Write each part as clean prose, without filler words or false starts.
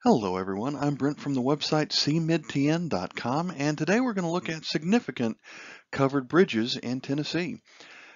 Hello everyone, I'm Brent from the website cmidtn.com, and today we're going to look at significant covered bridges in Tennessee.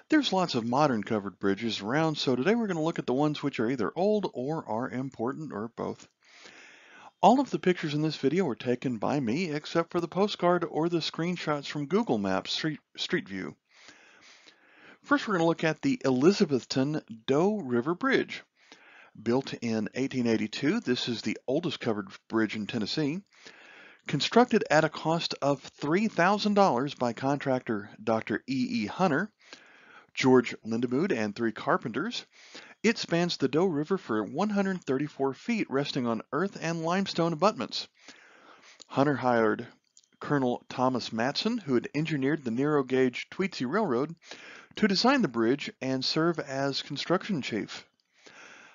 There's lots of modern covered bridges around, so today we're going to look at the ones which are either old or are important or both. All of the pictures in this video were taken by me except for the postcard or the screenshots from Google Maps Street View. First we're going to look at the Elizabethton Doe River Bridge. Built in 1882, this is the oldest covered bridge in Tennessee. Constructed at a cost of $3,000 by contractor Dr. E. Hunter, George Lindemood, and 3 carpenters, it spans the Doe River for 134 feet, resting on earth and limestone abutments. Hunter hired Colonel Thomas Matson, who had engineered the narrow-gauge Tweetsie Railroad, to design the bridge and serve as construction chief.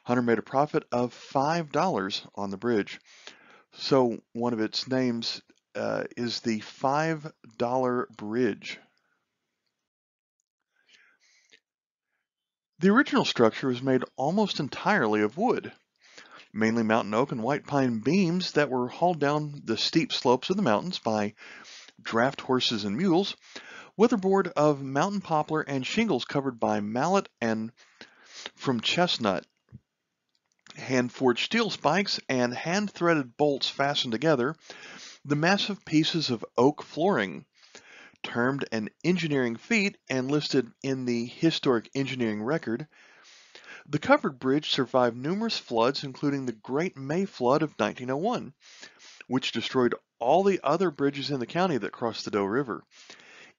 Hunter made a profit of $5 on the bridge. So one of its names is the $5 Bridge. The original structure was made almost entirely of wood, mainly mountain oak and white pine beams that were hauled down the steep slopes of the mountains by draft horses and mules, with a board of mountain poplar and shingles covered by mallet and from chestnut. Hand-forged steel spikes and hand-threaded bolts fastened together the massive pieces of oak flooring, termed an engineering feat and listed in the Historic Engineering Record. The covered bridge survived numerous floods, including the Great May Flood of 1901, which destroyed all the other bridges in the county that crossed the Doe River.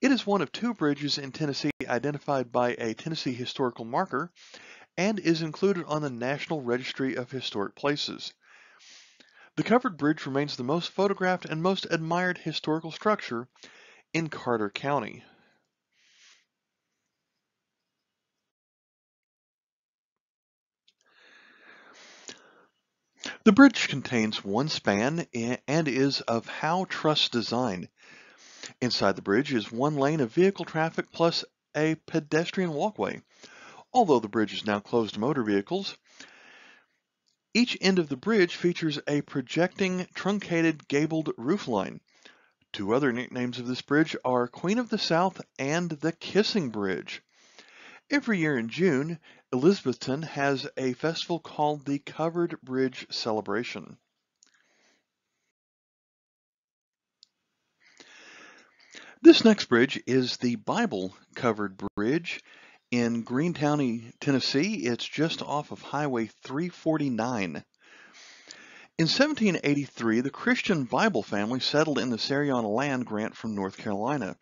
It is one of 2 bridges in Tennessee identified by a Tennessee historical marker and is included on the National Registry of Historic Places. The covered bridge remains the most photographed and most admired historical structure in Carter County. The bridge contains 1 span and is of Howe Truss design. Inside the bridge is 1 lane of vehicle traffic plus a pedestrian walkway. Although the bridge is now closed to motor vehicles, each end of the bridge features a projecting, truncated, gabled roofline. 2 other nicknames of this bridge are Queen of the South and the Kissing Bridge. Every year in June, Elizabethton has a festival called the Covered Bridge Celebration. This next bridge is the Bible Covered Bridge in Greene County, Tennessee. It's just off of Highway 349. In 1783, the Christian Bible family settled in the Sariana land grant from North Carolina,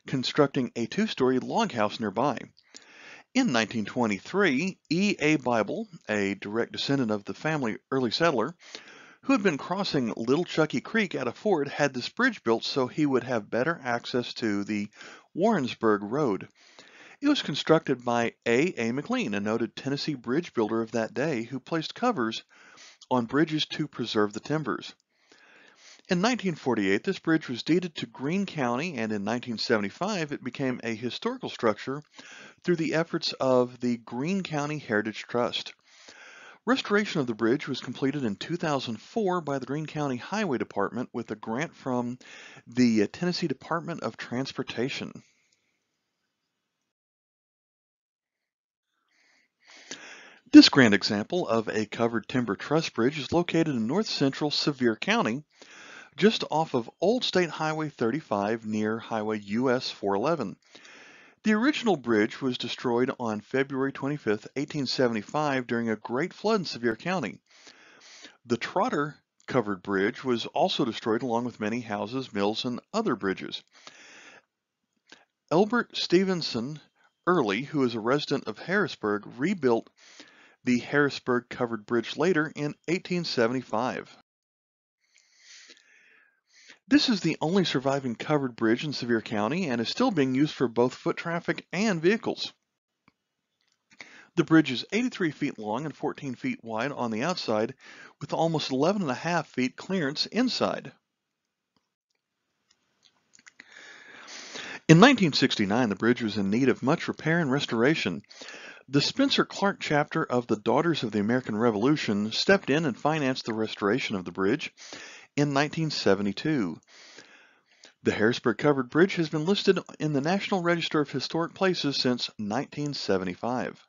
constructing a 2-story log house nearby. In 1923, E. A. Bible, a direct descendant of the family early settler, who had been crossing Little Chucky Creek at a ford, had this bridge built so he would have better access to the Warrensburg Road. It was constructed by A. McLean, a noted Tennessee bridge builder of that day, who placed covers on bridges to preserve the timbers. In 1948, this bridge was deeded to Greene County, and in 1975 it became a historical structure through the efforts of the Greene County Heritage Trust. Restoration of the bridge was completed in 2004 by the Greene County Highway Department with a grant from the Tennessee Department of Transportation. This grand example of a covered timber truss bridge is located in north-central Sevier County, just off of Old State Highway 35 near Highway US 411. The original bridge was destroyed on February 25, 1875 during a great flood in Sevier County. The Trotter covered bridge was also destroyed along with many houses, mills, and other bridges. Elbert Stevenson Early, who is a resident of Harrisburg, rebuilt the Harrisburg covered bridge later in 1875. This is the only surviving covered bridge in Sevier County and is still being used for both foot traffic and vehicles. The bridge is 83 feet long and 14 feet wide on the outside, with almost 11.5 feet clearance inside. In 1969, the bridge was in need of much repair and restoration. The Spencer Clark chapter of the Daughters of the American Revolution stepped in and financed the restoration of the bridge in 1972. The Harrisburg Covered Bridge has been listed in the National Register of Historic Places since 1975.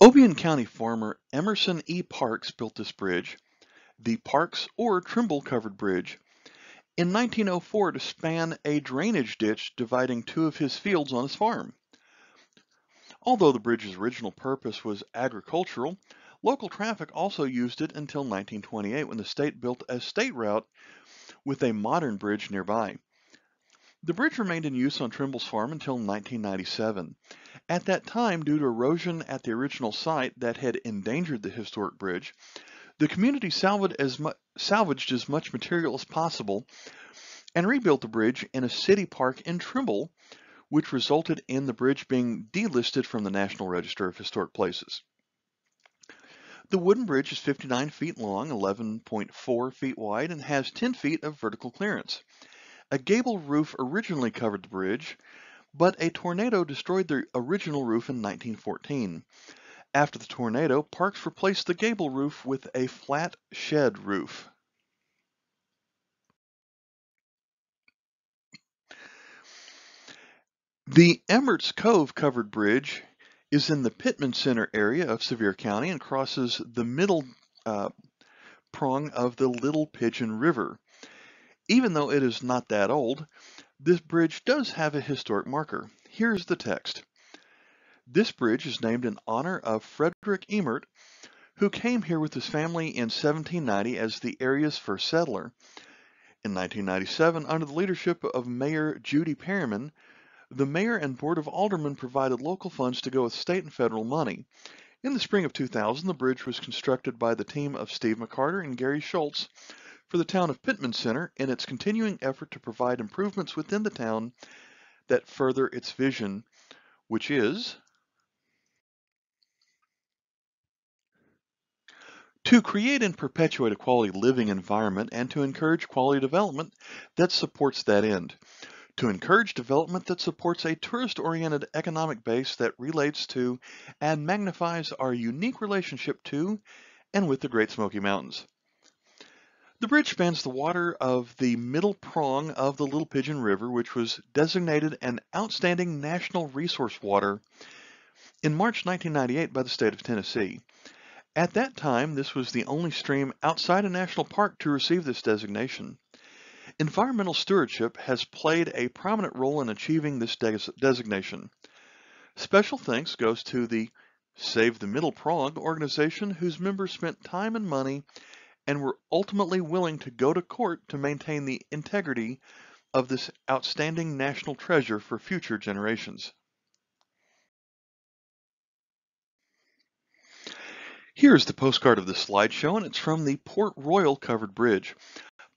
Obion County farmer Emerson E. Parks built this bridge, the Parks or Trimble Covered Bridge, in 1904 to span a drainage ditch dividing two of his fields on his farm. Although the bridge's original purpose was agricultural, local traffic also used it until 1928 when the state built a state route with a modern bridge nearby. The bridge remained in use on Trimble's farm until 1997. At that time, due to erosion at the original site that had endangered the historic bridge, the community salvaged as much material as possible and rebuilt the bridge in a city park in Trimble, which resulted in the bridge being delisted from the National Register of Historic Places. The wooden bridge is 59 feet long, 11.4 feet wide, and has 10 feet of vertical clearance. A gable roof originally covered the bridge, but a tornado destroyed the original roof in 1914. After the tornado, Parks replaced the gable roof with a flat shed roof. The Emerts Cove Covered Bridge is in the Pittman Center area of Sevier County and crosses the middle prong of the Little Pigeon River. Even though it is not that old, this bridge does have a historic marker. Here's the text. This bridge is named in honor of Frederick Emert, who came here with his family in 1790 as the area's first settler. In 1997, under the leadership of Mayor Judy Perryman, the mayor and board of aldermen provided local funds to go with state and federal money. In the spring of 2000, the bridge was constructed by the team of Steve McCarter and Gary Schultz for the town of Pittman Center in its continuing effort to provide improvements within the town that further its vision, which is to create and perpetuate a quality living environment and to encourage quality development that supports that end. To encourage development that supports a tourist-oriented economic base that relates to and magnifies our unique relationship to and with the Great Smoky Mountains. The bridge spans the water of the middle prong of the Little Pigeon River, which was designated an outstanding national resource water in March 1998 by the state of Tennessee. At that time, this was the only stream outside a national park to receive this designation. Environmental stewardship has played a prominent role in achieving this designation. Special thanks goes to the Save the Middle Prong organization, whose members spent time and money and were ultimately willing to go to court to maintain the integrity of this outstanding national treasure for future generations. Here's the postcard of this slideshow, and it's from the Port Royal Covered Bridge.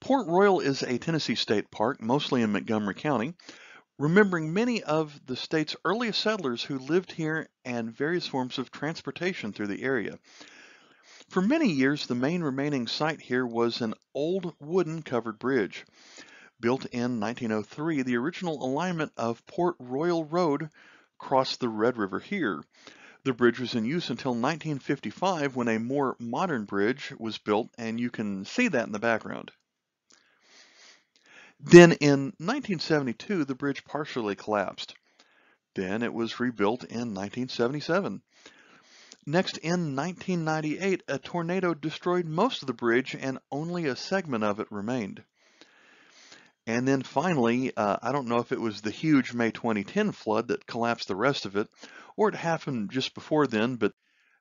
Port Royal is a Tennessee state park, mostly in Montgomery County, remembering many of the state's earliest settlers who lived here and various forms of transportation through the area. For many years, the main remaining site here was an old wooden covered bridge. Built in 1903, the original alignment of Port Royal Road crossed the Red River here. The bridge was in use until 1955 when a more modern bridge was built, and you can see that in the background. Then in 1972, the bridge partially collapsed. Then it was rebuilt in 1977. Next, in 1998, a tornado destroyed most of the bridge and only a segment of it remained. And then finally, I don't know if it was the huge May 2010 flood that collapsed the rest of it, or it happened just before then, but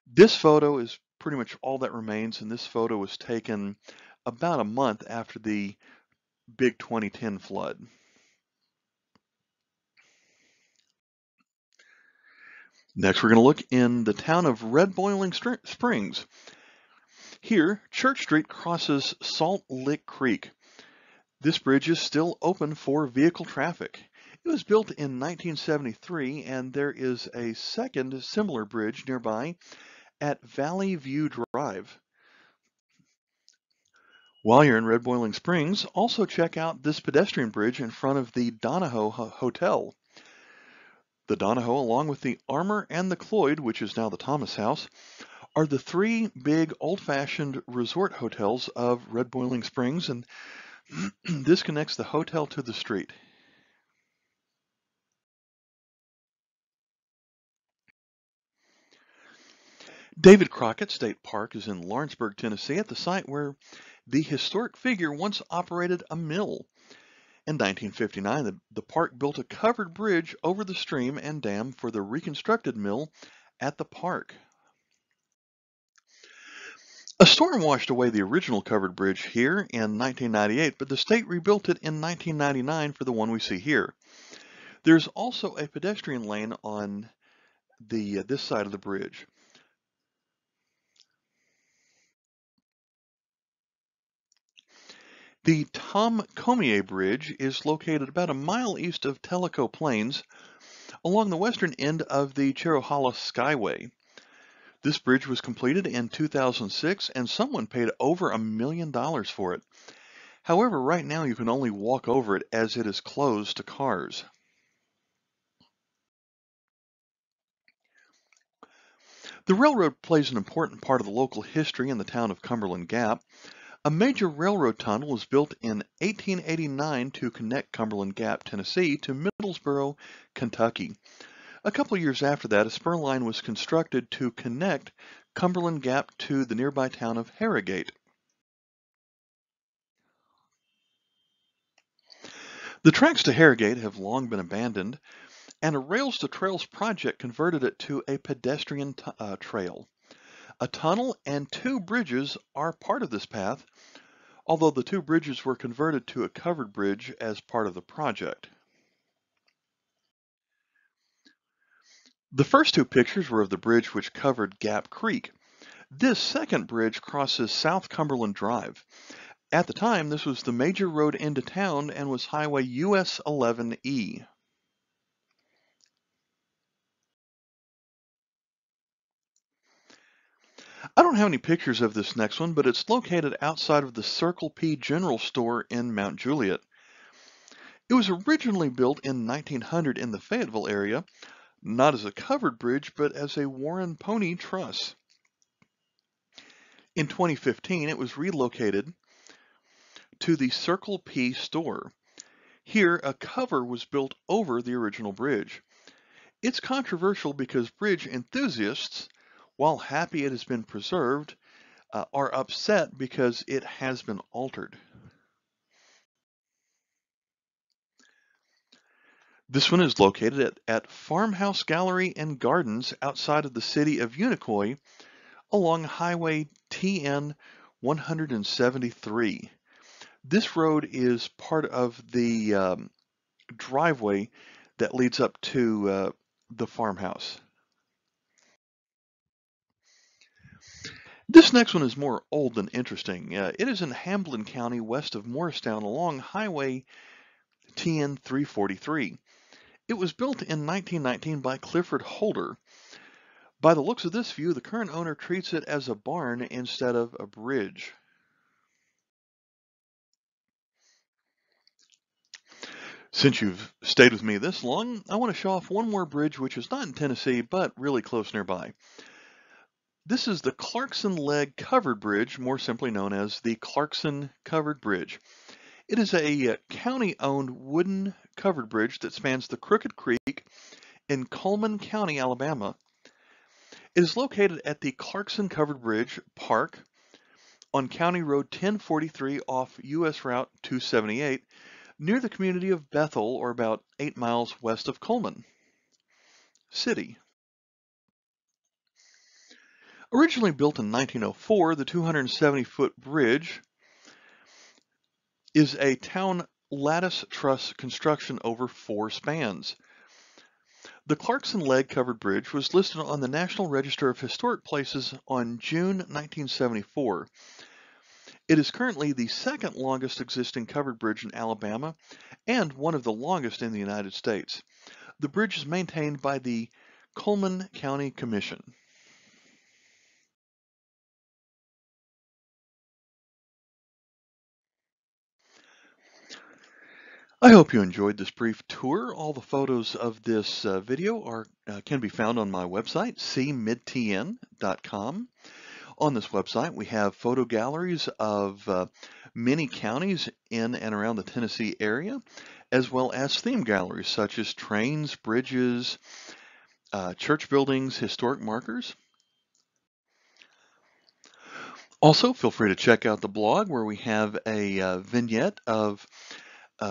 this photo is pretty much all that remains, and this photo was taken about a month after the big 2010 flood. Next, we're going to look in the town of Red Boiling Springs. Here, Church Street crosses Salt Lick Creek. This bridge is still open for vehicle traffic. It was built in 1973, and there is a second similar bridge nearby at Valley View Drive. While you're in Red Boiling Springs, also check out this pedestrian bridge in front of the Donahoe Hotel. The Donahoe, along with the Armour and the Cloyd, which is now the Thomas House, are the three big old-fashioned resort hotels of Red Boiling Springs, and this connects the hotel to the street. David Crockett State Park is in Lawrenceburg, Tennessee, at the site where the historic figure once operated a mill. In 1959, the park built a covered bridge over the stream and dam for the reconstructed mill at the park. A storm washed away the original covered bridge here in 1998, but the state rebuilt it in 1999 for the one we see here. There's also a pedestrian lane on this side of the bridge. The Comiere Bridge is located about a mile east of Tellico Plains along the western end of the Cherohala Skyway. This bridge was completed in 2006 and someone paid over $1 million for it. However, right now you can only walk over it as it is closed to cars. The railroad plays an important part of the local history in the town of Cumberland Gap. A major railroad tunnel was built in 1889 to connect Cumberland Gap, Tennessee to Middlesboro, Kentucky. A couple of years after that, a spur line was constructed to connect Cumberland Gap to the nearby town of Harrogate. The tracks to Harrogate have long been abandoned, and a Rails to Trails project converted it to a pedestrian trail. A tunnel and two bridges are part of this path, although the two bridges were converted to a covered bridge as part of the project. The first two pictures were of the bridge which covered Gap Creek. This second bridge crosses South Cumberland Drive. At the time, this was the major road into town and was Highway US 11E. I don't have any pictures of this next one, but it's located outside of the Circle P General Store in Mount Juliet. It was originally built in 1900 in the Fayetteville area, not as a covered bridge, but as a Warren Pony truss. In 2015, it was relocated to the Circle P store. Here, a cover was built over the original bridge. It's controversial because bridge enthusiasts, while happy it has been preserved, are upset because it has been altered. This one is located at Farmhouse Gallery and Gardens outside of the city of Unicoi along Highway TN 173. This road is part of the driveway that leads up to the farmhouse. This next one is more old than interesting. It is in Hamblen County west of Morristown along Highway TN 343. It was built in 1919 by Clifford Holder. By the looks of this view, the current owner treats it as a barn instead of a bridge. Since you've stayed with me this long, I want to show off one more bridge which is not in Tennessee, but really close nearby. This is the Clarkson Leg Covered Bridge, more simply known as the Clarkson Covered Bridge. It is a county-owned wooden covered bridge that spans the Crooked Creek in Cullman County, Alabama. It is located at the Clarkson Covered Bridge Park on County Road 1043 off U.S. Route 278 near the community of Bethel, or about 8 miles west of Cullman City. Originally built in 1904, the 270-foot bridge is a town lattice truss construction over 4 spans. The Clarkson Leg Covered Bridge was listed on the National Register of Historic Places on June 1974. It is currently the second longest existing covered bridge in Alabama and one of the longest in the United States. The bridge is maintained by the Cullman County Commission. I hope you enjoyed this brief tour. All the photos of this video can be found on my website, cmidtn.com. On this website, we have photo galleries of many counties in and around the Tennessee area, as well as theme galleries such as trains, bridges, church buildings, historic markers. Also, feel free to check out the blog where we have a vignette of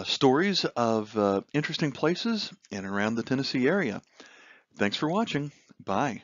stories of interesting places in and around the Tennessee area. Thanks for watching. Bye.